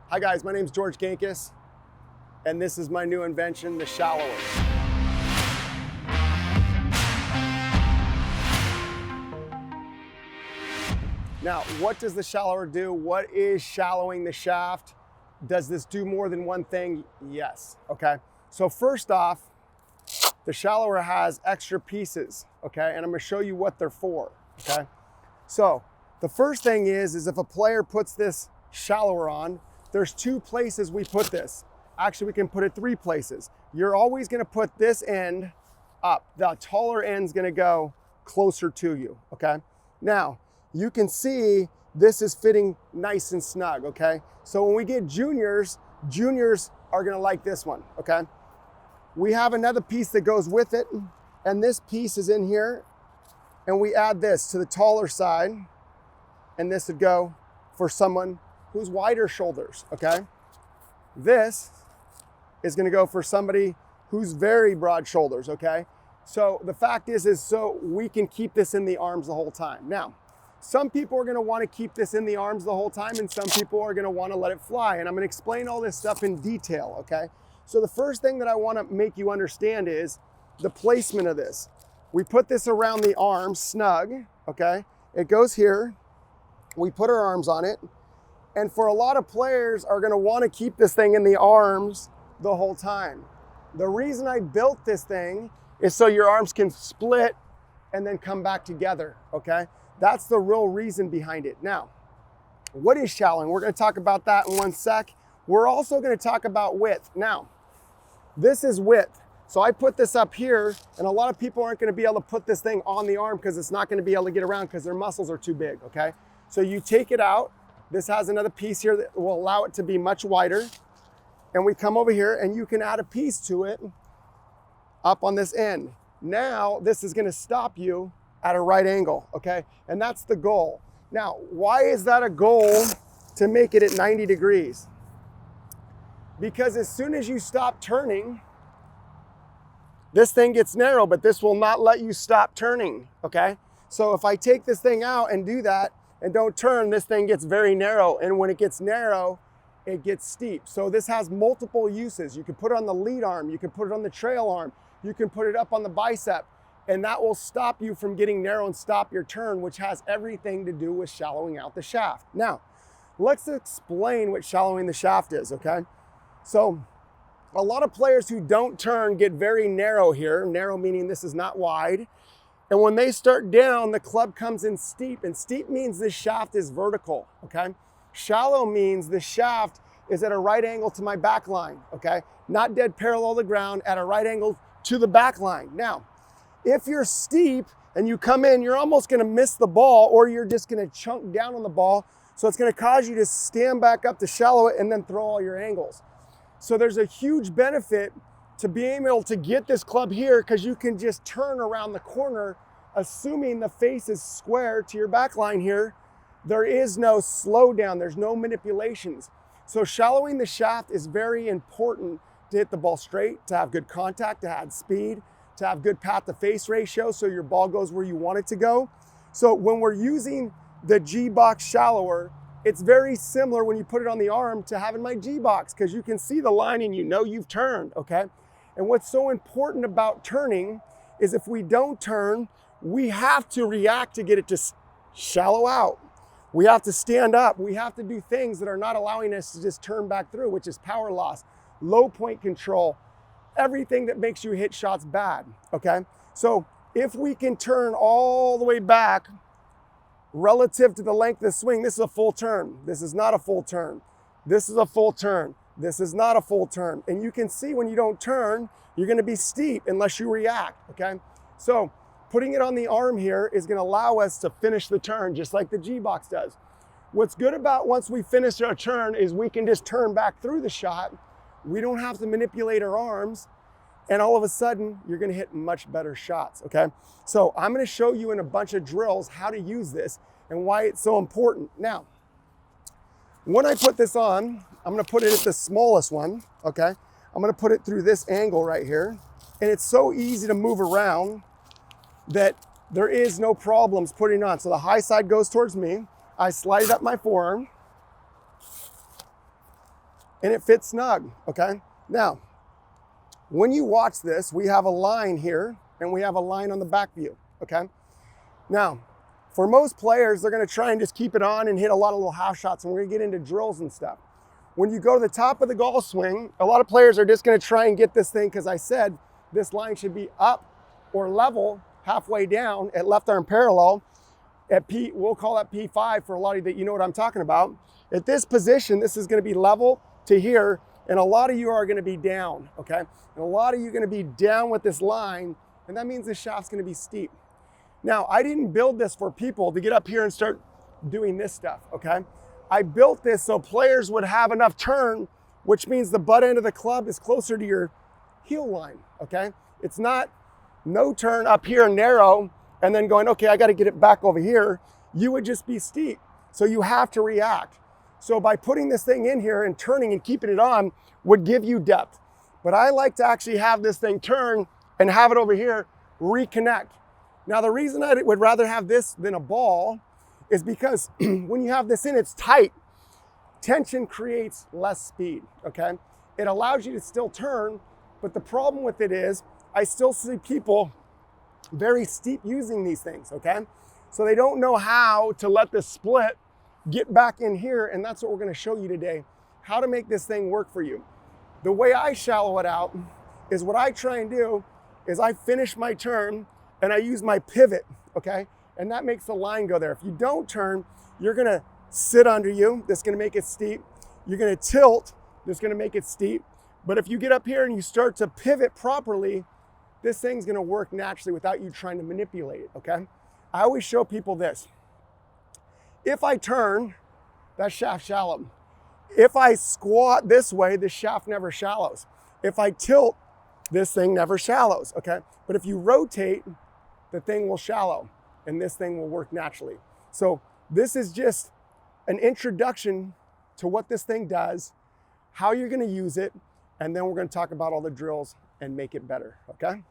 Hi guys, my name is George Gankas, and this is my new invention, the Shallower. Now, what does the Shallower do? What is shallowing the shaft? Does this do more than one thing? Yes, okay? So first off, the Shallower has extra pieces, okay? And I'm gonna show you what they're for, okay? So the first thing is if a player puts this Shallower on, there's two places we put this. Actually, we can put it three places. You're always gonna put this end up. The taller end's gonna go closer to you, okay? Now, you can see this is fitting nice and snug, okay? So when we get juniors are gonna like this one, okay? We have another piece that goes with it, and this piece is in here, and we add this to the taller side, and this would go for someone who's wider shoulders, okay? This is gonna go for somebody who's very broad shoulders, okay? So the fact is so we can keep this in the arms the whole time. Now, some people are gonna wanna keep this in the arms the whole time, and some people are gonna wanna let it fly, and I'm gonna explain all this stuff in detail, okay? So the first thing that I wanna make you understand is the placement of this. We put this around the arm, snug, okay? It goes here, we put our arms on it, and for a lot of players are gonna wanna keep this thing in the arms the whole time. The reason I built this thing is so your arms can split and then come back together, okay? That's the real reason behind it. Now, what is shallowing? We're gonna talk about that in one sec. We're also gonna talk about width. Now, this is width. So I put this up here, and a lot of people aren't gonna be able to put this thing on the arm because it's not gonna be able to get around because their muscles are too big, okay? So you take it out. This has another piece here that will allow it to be much wider. And we come over here and you can add a piece to it up on this end. Now, this is gonna stop you at a right angle, okay? And that's the goal. Now, why is that a goal to make it at 90 degrees? Because as soon as you stop turning, this thing gets narrow, but this will not let you stop turning, okay? So if I take this thing out and do that and don't turn, this thing gets very narrow. And when it gets narrow, it gets steep. So this has multiple uses. You can put it on the lead arm, you can put it on the trail arm, you can put it up on the bicep, and that will stop you from getting narrow and stop your turn, which has everything to do with shallowing out the shaft. Now, let's explain what shallowing the shaft is, okay? So a lot of players who don't turn get very narrow here, narrow meaning this is not wide. And when they start down, the club comes in steep, and steep means this shaft is vertical, okay? Shallow means the shaft is at a right angle to my back line, okay? Not dead parallel to the ground, at a right angle to the back line. Now, if you're steep and you come in, you're almost gonna miss the ball, or you're just gonna chunk down on the ball. So it's gonna cause you to stand back up to shallow it and then throw all your angles. So there's a huge benefit to being able to get this club here, because you can just turn around the corner, assuming the face is square to your back line here. There is no slowdown, there's no manipulations. So shallowing the shaft is very important to hit the ball straight, to have good contact, to add speed, to have good path to face ratio so your ball goes where you want it to go. So when we're using the GBox Shallower, it's very similar when you put it on the arm to having my GBox, because you can see the line and you know you've turned, okay? And what's so important about turning is if we don't turn, we have to react to get it to shallow out. We have to stand up. We have to do things that are not allowing us to just turn back through, which is power loss, low point control, everything that makes you hit shots bad, okay? So if we can turn all the way back relative to the length of the swing, this is a full turn. This is not a full turn. This is a full turn. This is not a full turn. And you can see when you don't turn, you're gonna be steep unless you react, okay? So putting it on the arm here is gonna allow us to finish the turn just like the GBox does. What's good about once we finish our turn is we can just turn back through the shot. We don't have to manipulate our arms, and all of a sudden you're gonna hit much better shots, okay? So I'm gonna show you in a bunch of drills how to use this and why it's so important. Now, when I put this on, I'm gonna put it at the smallest one, okay? I'm gonna put it through this angle right here, and it's so easy to move around that there is no problems putting it on. So the high side goes towards me, I slide it up my forearm, and it fits snug, okay? Now, when you watch this, we have a line here and we have a line on the back view, okay? Now, for most players, they're gonna try and just keep it on and hit a lot of little half shots, and we're gonna get into drills and stuff. When you go to the top of the golf swing, a lot of players are just gonna try and get this thing, because I said this line should be up or level halfway down at left arm parallel at P, we'll call that P5 for a lot of you that you know what I'm talking about. At this position, this is gonna be level to here, and a lot of you are gonna be down, okay? And a lot of you are gonna be down with this line, and that means the shaft's gonna be steep. Now, I didn't build this for people to get up here and start doing this stuff, okay? I built this so players would have enough turn, which means the butt end of the club is closer to your heel line, okay? It's not no turn up here and narrow and then going, okay, I got to get it back over here. You would just be steep. So you have to react. So by putting this thing in here and turning and keeping it on would give you depth. But I like to actually have this thing turn and have it over here reconnect. Now, the reason I would rather have this than a ball is because when you have this in, it's tight. Tension creates less speed, okay? It allows you to still turn, but the problem with it is I still see people very steep using these things, okay? So they don't know how to let this split get back in here, and that's what we're gonna show you today, how to make this thing work for you. The way I shallow it out is what I try and do is I finish my turn and I use my pivot, okay? And that makes the line go there. If you don't turn, you're gonna sit under you, that's gonna make it steep. You're gonna tilt, that's gonna make it steep. But if you get up here and you start to pivot properly, this thing's gonna work naturally without you trying to manipulate it, okay? I always show people this. If I turn, that shaft shallow. If I squat this way, the shaft never shallows. If I tilt, this thing never shallows, okay? But if you rotate, the thing will shallow and this thing will work naturally. So this is just an introduction to what this thing does, how you're gonna use it, and then we're gonna talk about all the drills and make it better, okay?